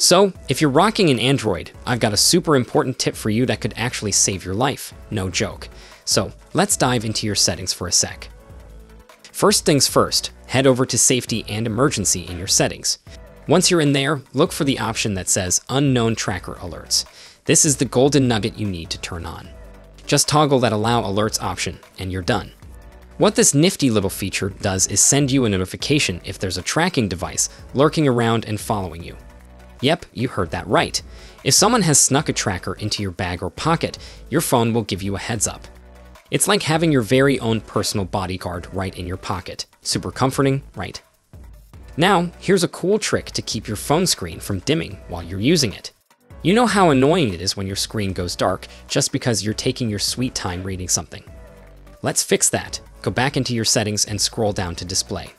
So, if you're rocking an Android, I've got a super important tip for you that could actually save your life. No joke. So, let's dive into your settings for a sec. First things first, head over to Safety and Emergency in your settings. Once you're in there, look for the option that says Unknown Tracker Alerts. This is the golden nugget you need to turn on. Just toggle that Allow Alerts option, and you're done. What this nifty little feature does is send you a notification if there's a tracking device lurking around and following you. Yep, you heard that right. If someone has snuck a tracker into your bag or pocket, your phone will give you a heads up. It's like having your very own personal bodyguard right in your pocket. Super comforting, right? Now, here's a cool trick to keep your phone screen from dimming while you're using it. You know how annoying it is when your screen goes dark just because you're taking your sweet time reading something. Let's fix that. Go back into your settings and scroll down to Display.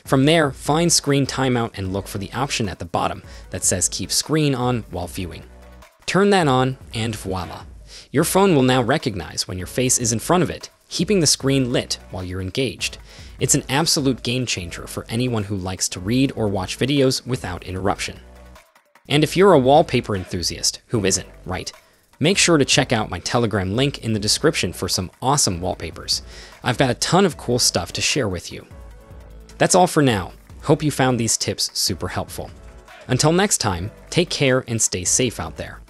From there, find Screen Timeout and look for the option at the bottom that says Keep Screen On while viewing. Turn that on, and voila! Your phone will now recognize when your face is in front of it, keeping the screen lit while you're engaged. It's an absolute game changer for anyone who likes to read or watch videos without interruption. And if you're a wallpaper enthusiast, who isn't, right? Make sure to check out my Telegram link in the description for some awesome wallpapers. I've got a ton of cool stuff to share with you. That's all for now. Hope you found these tips super helpful. Until next time, take care and stay safe out there.